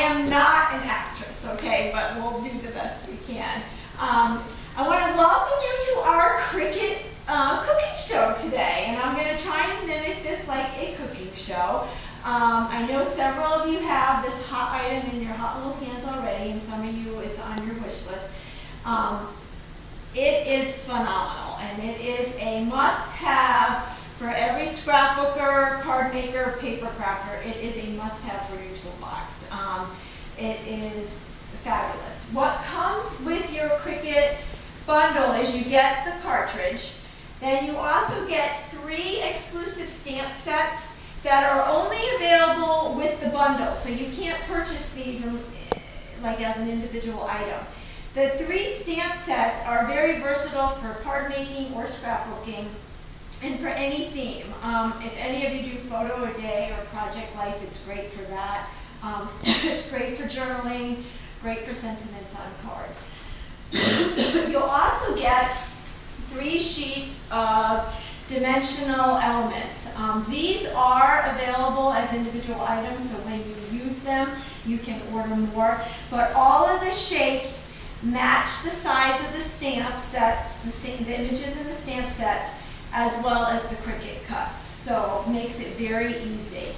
am not an actress, okay, but we'll do the best we can. I want to welcome you to our Cricut cooking show today, and I'm going to try and mimic this like a cooking show. I know several of you have this hot item in your hot little hands already, and some of you it's on your wish list. It is phenomenal, and it is a must-have for every scrapbooker, card maker, paper crafter. It is a must-have for your toolbox. It is fabulous. What comes with your Cricut bundle is you get the cartridge, then you also get 3 exclusive stamp sets that are only available with the bundle, so you can't purchase these like as an individual item. The 3 stamp sets are very versatile for card making or scrapbooking and for any theme. If any of you do photo a day or project life, it's great for that. It's great for journaling, great for sentiments on cards. You'll also get 3 sheets of dimensional elements. These are available as individual items, so when you use them, you can order more. But all of the shapes match the size of the stamp sets, the images in the stamp sets, as well as the Cricut cuts. So it makes it very easy.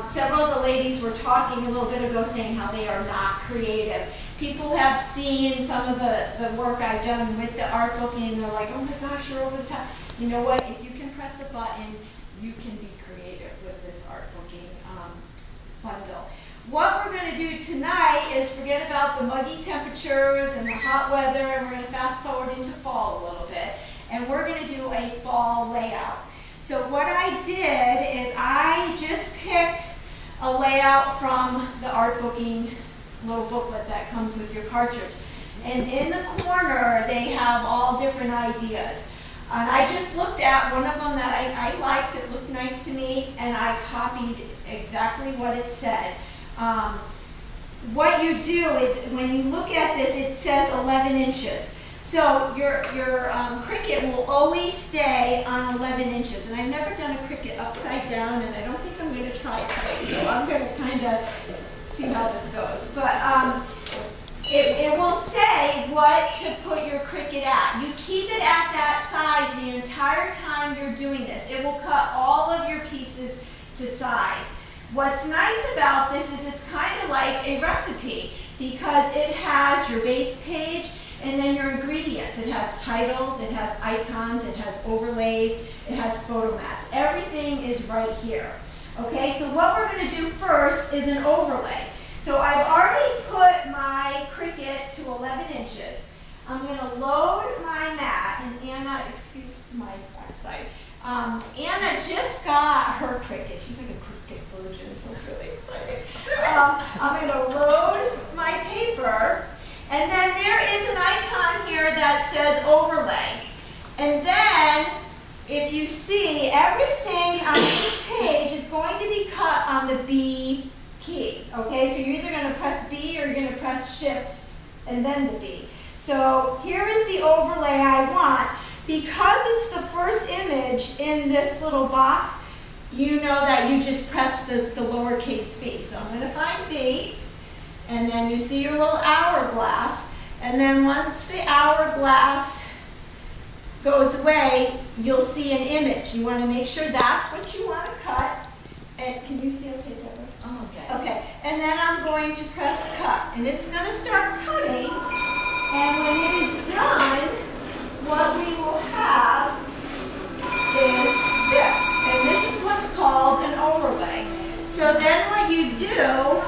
Several of the ladies were talking a little bit ago saying how they are not creative. People have seen some of the work I've done with the art booking, and they're like, oh my gosh, you're over the top. You know what? If you can press a button, you can be creative with this art booking bundle. What we're going to do tonight is forget about the muggy temperatures and the hot weather, and we're going to fast forward into fall a little bit, and we're going to do a fall layout. So what I did is I just picked a layout from the art booking little booklet that comes with your cartridge. And in the corner, they have all different ideas. And I just looked at one of them that I liked, it looked nice to me, and I copied exactly what it said. What you do is, when you look at this, it says 11 inches. So your Cricut will always stay on 11 inches. And I've never done a Cricut upside down, and I don't think I'm going to try it today. So I'm going to kind of see how this goes. But it will say what to put your Cricut at. You keep it at that size the entire time you're doing this. It will cut all of your pieces to size. What's nice about this is it's kind of like a recipe, because it has your base page and then your ingredients. It has titles, it has icons, it has overlays, it has photo mats. Everything is right here. Okay, so what we're going to do first is an overlay. So I've already put my Cricut to 11 inches. I'm going to load my mat, and Anna, excuse my backside. Anna just got her Cricut. She's like a Cricut virgin, so it's really exciting. I'm going to load my paper, and then there is an icon here that says overlay. And then, if you see, everything on this page is going to be cut on the B key. Okay, so you're either going to press B or you're going to press Shift and then the B. So here is the overlay I want. Because it's the first image in this little box, you know that you just press the lowercase b. So I'm going to find B, and then you see your little hourglass, and then once the hourglass goes away, you'll see an image. You want to make sure that's what you want to cut. And can you see okay, Deborah? Oh, okay. Okay, and then I'm going to press cut, and it's going to start cutting, and when it is done, what we will have is this, and this is what's called an overlay. So then what you do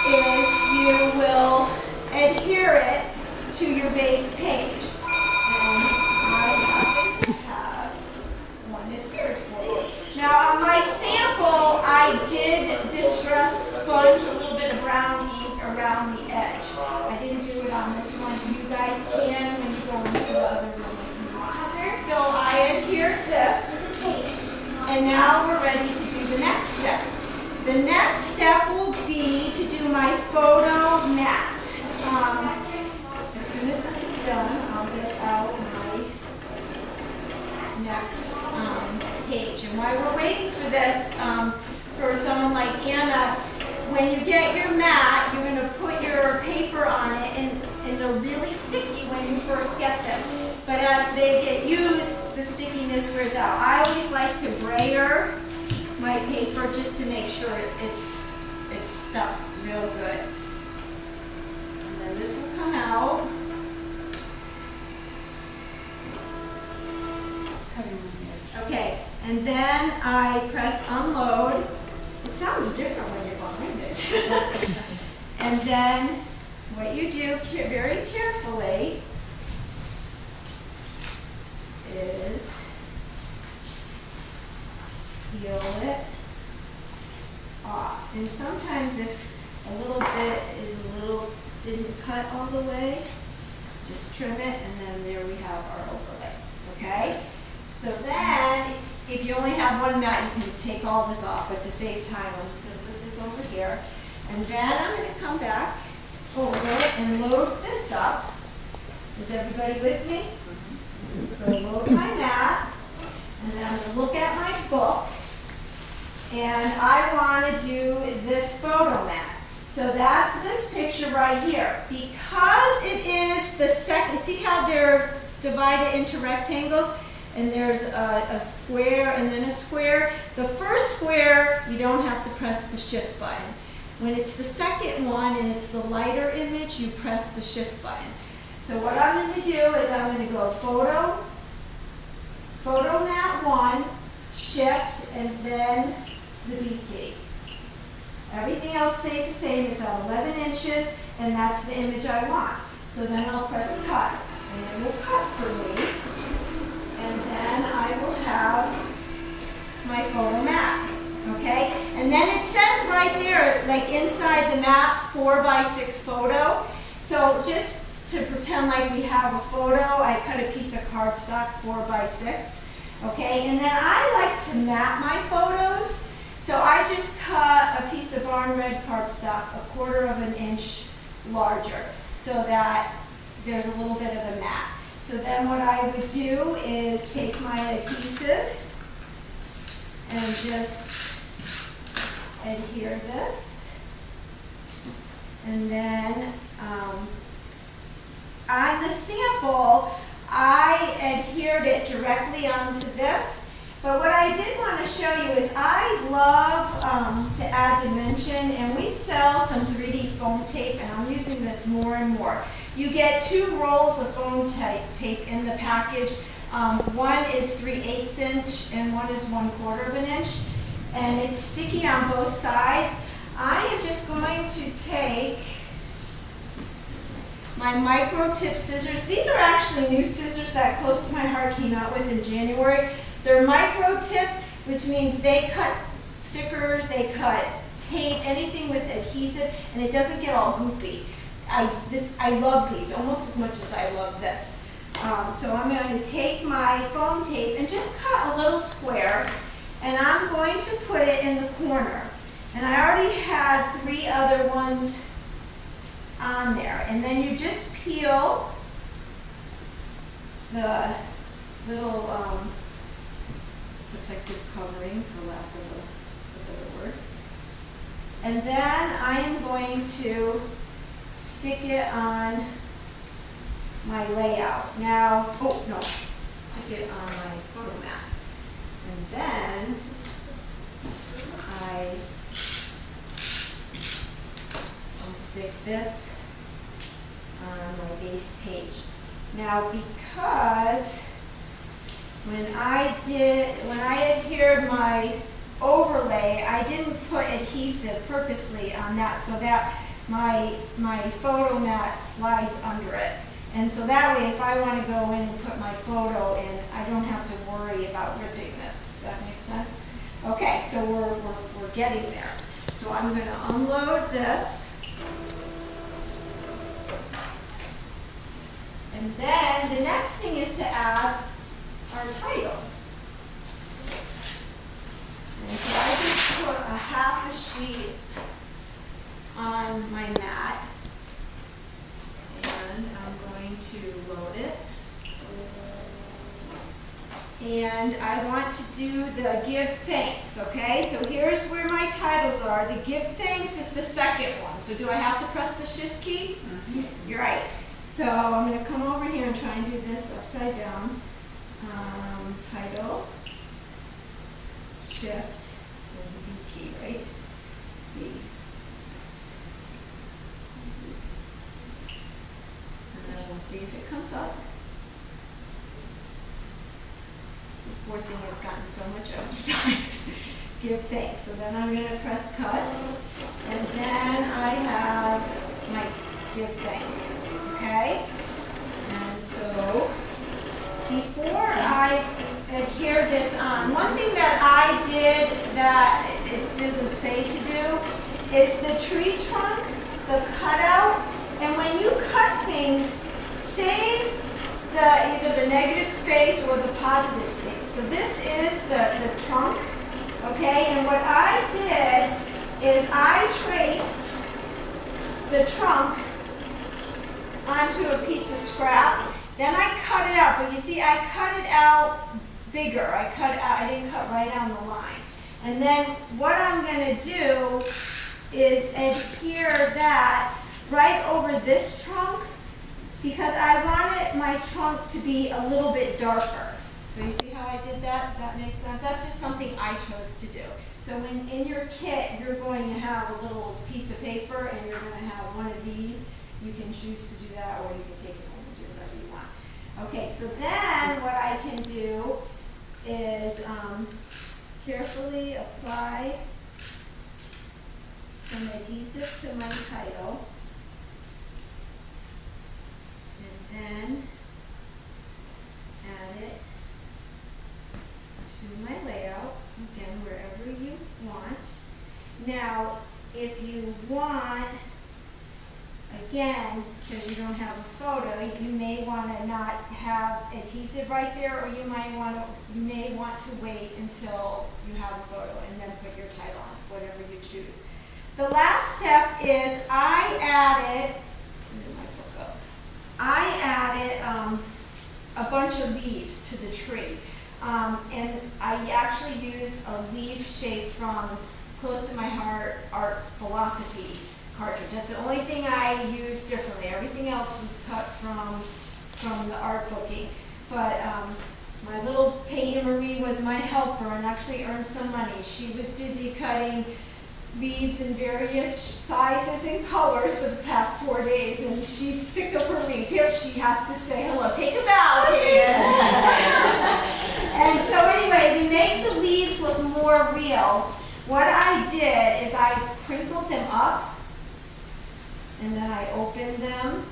is you will adhere it to your base page. And I happen to have one adhered for you. Now on my sample, I did distress sponge a little bit of brown ink around the edge. I didn't do it on this one. You guys can when you go into the other room if you want. So I adhered this, and now we're ready to do the next step. The next step will be to do my photo mats. As soon as this is done, I'll get out my next page. And while we're waiting for this, for someone like Anna, when you get your mat, you're gonna put your paper on it, and they're really sticky when you first get them. But as they get used, the stickiness wears out. I always like to brayer my paper just to make sure it's stuck real good. And then this will come out. Okay, and then I press unload. It sounds different when you're behind it. And then what you do very carefully is peel it off. And sometimes if a little bit didn't cut all the way, just trim it, and then there we have our overlay, okay? So then, if you only have one mat, you can take all this off, but to save time, I'm just gonna put this over here. And then I'm gonna come back over and load this up. Is everybody with me? So load my mat, and then I'm gonna look at my book, and I wanna do this photo mat. So that's this picture right here. Because it is the second, see how they're divided into rectangles? And there's a square and then a square. The first square, you don't have to press the shift button. When it's the second one and it's the lighter image, you press the shift button. So what I'm going to do is I'm going to go photo mat 1, shift, and then the B key. Everything else stays the same. It's at 11 inches, and that's the image I want. So then I'll press cut, and it will cut for me. And then I will have my photo mat, okay? And then it says right there, like inside the map, 4x6 photo. So just to pretend like we have a photo, I cut a piece of cardstock 4x6, okay? And then I like to map my photos. So I just cut a piece of barn red cardstock 1/4 of an inch larger so that there's a little bit of a mat. So then what I would do is take my adhesive and just adhere this. And then on the sample, I adhered it directly onto this. But what I did want to show you is I love to add dimension, and we sell some 3D foam tape, and I'm using this more and more. You get 2 rolls of foam tape in the package. One is 3/8 inch and one is 1/4 of an inch, and it's sticky on both sides. I am just going to take my micro tip scissors. These are actually new scissors that Close to My Heart came out with in January. They're micro tip, which means they cut stickers, they cut tape, anything with adhesive, and it doesn't get all goopy. I love these almost as much as I love this. So I'm going to take my foam tape and just cut a little square, and I'm going to put it in the corner. And I already had 3 other ones on there. And then you just peel the little protective covering, for lack of a better word. And then I am going to stick it on my layout. Now, stick it on my photo mat. And then I'll stick this on my base page. Now, because when I adhered my overlay, I didn't put adhesive purposely on that so that my photo mat slides under it. And so that way, if I want to go in and put my photo in, I don't have to worry about ripping this. Does that make sense? Okay, so we're getting there. So I'm going to unload this. And then the next thing is to add our title. And so I just put a half a sheet on my mat. And I'm going to load it. and I want to do the give thanks, okay? So here's where my titles are. The give thanks is the second one. So do I have to press the shift key? Yes. You're right. So I'm going to come over here and try and do this upside down. Title, shift, and the B key, right? B. And then we'll see if it comes up. This poor thing has gotten so much exercise. Give thanks. So then I'm going to press cut. And then I have my give thanks. Okay? And so before I adhere this on, one thing that I did that it doesn't say to do is the tree trunk, the cutout. And when you cut things, save either the negative space or the positive space. So this is the trunk, okay? And what I did is I traced the trunk onto a piece of scrap. Then I cut it out, but you see I cut it out bigger. I didn't cut right on the line. And then what I'm going to do is adhere that right over this trunk, because I wanted my trunk to be a little bit darker. So you see how I did that? Does that make sense? That's just something I chose to do. So when in your kit, you're going to have a little piece of paper and you're going to have one of these. You can choose to do that, or you can take it home and do whatever you want. Okay, so then what I can do is carefully apply some adhesive to my title. Then add it to my layout, again, wherever you want. Now, if you want, again, because you don't have a photo, you may want to not have adhesive right there, or you may want to wait until you have a photo and then put your title on. It's whatever you choose. The last step is I added a bunch of leaves to the tree. And I actually used a leaf shape from Close to My Heart Art Philosophy cartridge. That's the only thing I used differently. Everything else was cut from the art booking. But my little painter Marie was my helper and actually earned some money. She was busy cutting leaves in various sizes and colors for the past 4 days, and she's sick of her leaves. Here she has to say hello. Take a bow, kids. And so anyway, to make the leaves look more real, what I did is I crinkled them up, and then I opened them,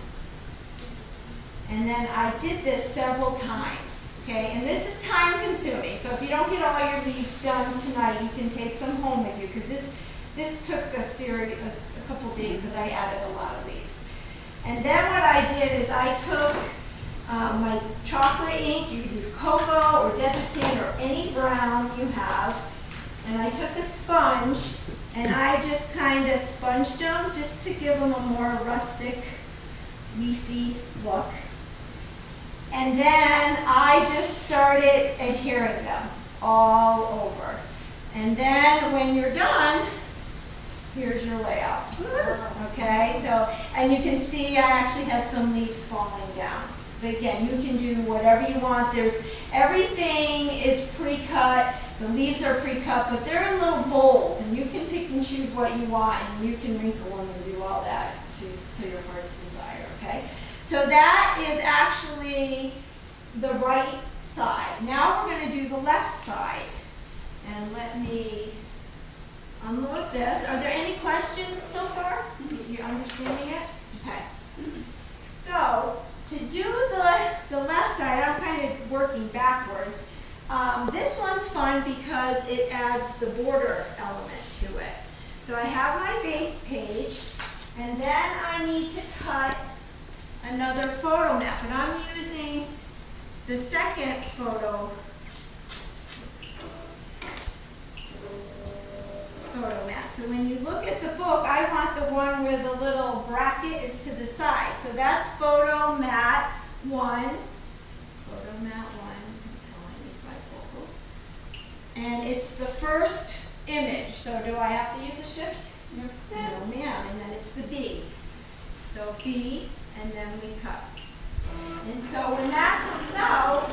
and then I did this several times. Okay, and this is time consuming, so if you don't get all your leaves done tonight, you can take some home with you, because this took a couple days because I added a lot of leaves. And then what I did is I took my chocolate ink, you could use cocoa or desert sand or any brown you have, and I took a sponge and I just kind of sponged them just to give them a more rustic, leafy look. And then I just started adhering them all over. And then when you're done, here's your layout. Okay, so, and you can see I actually had some leaves falling down. But again, you can do whatever you want. Everything is pre-cut. The leaves are pre-cut, but they're in little bowls, and you can pick and choose what you want, and you can wrinkle them and do all that to your heart's desire, okay? So that is actually the right side. Now we're going to do the left side. And let me unload this. Are there any questions so far? You're understanding it? Okay. So to do the left side, I'm kind of working backwards. This one's fun because it adds the border element to it. So I have my base page, and then I need to cut another photo map. And I'm using the second photo mat. So when you look at the book, I want the one where the little bracket is to the side. So that's photo mat 1. Photo mat 1. I'm telling you, but and it's the first image. So do I have to use a shift? Yep. No, ma'am, and then it's the B. So B, and then we cut. And so when that comes out,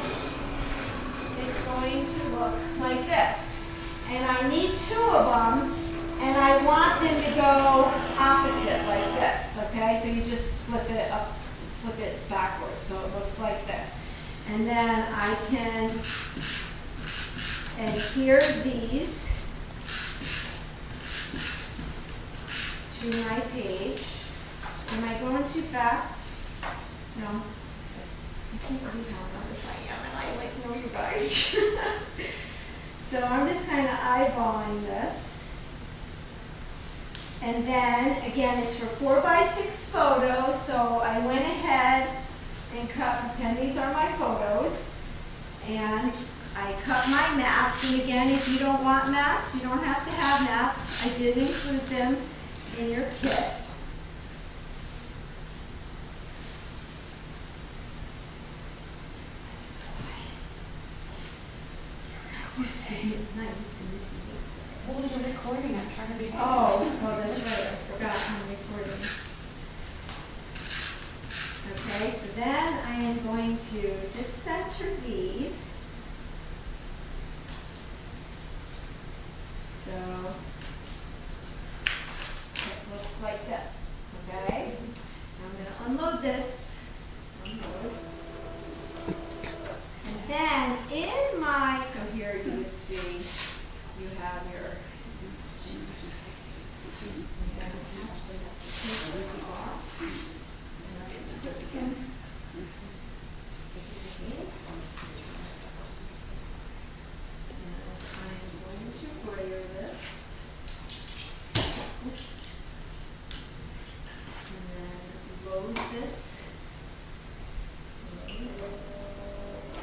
it's going to look like this. And I need two of them, and I want them to go opposite like this, okay? So you just flip it backwards, so it looks like this. And then I can adhere these to my page. Am I going too fast? No. I can't believe how nervous I am, and I like know you guys. So I'm just kind of eyeballing this. And then, again, it's for 4x6 photos, so I went ahead and pretend these are my photos. And I cut my mats, and again, if you don't want mats, you don't have to have mats. I did include them in your kit. You see it, not used to missing it. Well, you're recording, I'm trying to be. Oh, that's right, I forgot I'm recording. Okay, so then I am going to just center these. So it looks like this, okay? Now I'm going to unload this. Unload. And then in my, so here you would see, you have your, actually have to take this off. And I'm going to put some, and I'm going to brayer this. Oops. And then load this.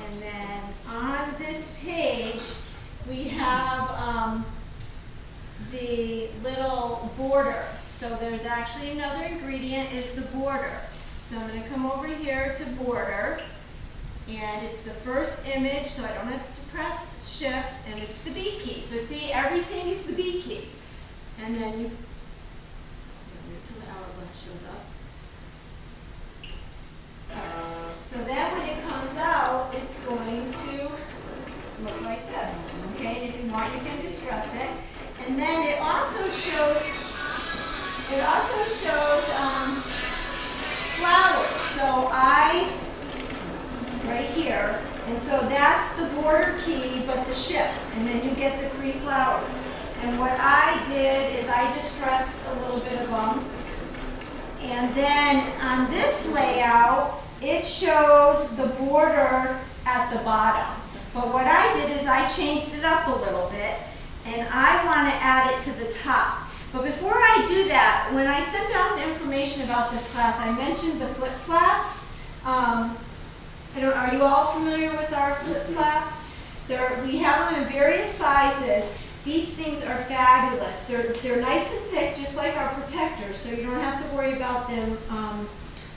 And then on this page, we have the little border. So there's actually another ingredient is the border. So I'm going to come over here to border, and it's the first image, so I don't have to press shift, and it's the B key. So see, everything is the B key. And then you, wait till the hourglass shows up. So then when it comes out, it's going to look like this, okay? And if you want, you can distress it. And then it also shows flowers. So right here, and so that's the border key, but the shift, and then you get the 3 flowers. And what I did is I distressed a little bit of them. And then on this layout, it shows the border at the bottom. But what I did is I changed it up a little bit, and I want to add it to the top. But before I do that, when I sent out the information about this class, I mentioned the flip-flaps. Are you all familiar with our flip-flaps? We have them in various sizes. These things are fabulous. They're nice and thick, just like our protectors, so you don't have to worry about them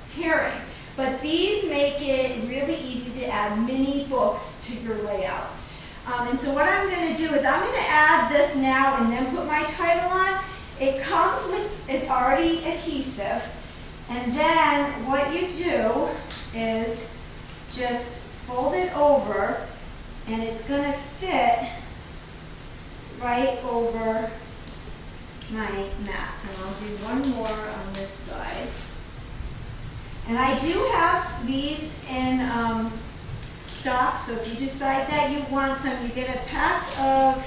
tearing. But these make it really easy to add mini books to your layouts. And so what I'm going to do is I'm going to add this now and then put my title on. It comes with it already adhesive. And then what you do is just fold it over, and it's going to fit right over my mat. And I'll do one more on this side. And I do have these in stock, so if you decide that you want some, you get a pack of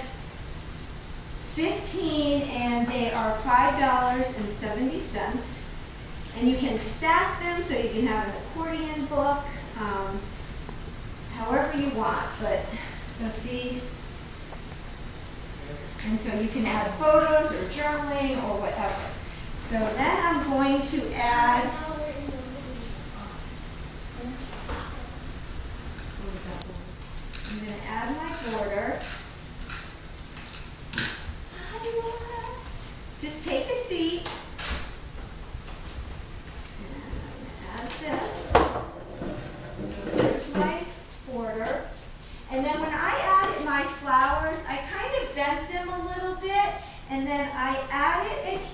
15, and they are $5.70. And you can stack them so you can have an accordion book, however you want. But so see, and so you can add photos or journaling or whatever. So then I'm going to add. I'm going to add my border. Just take a seat. And I'm going to add this. So there's my border. And then when I added my flowers, I And then I added a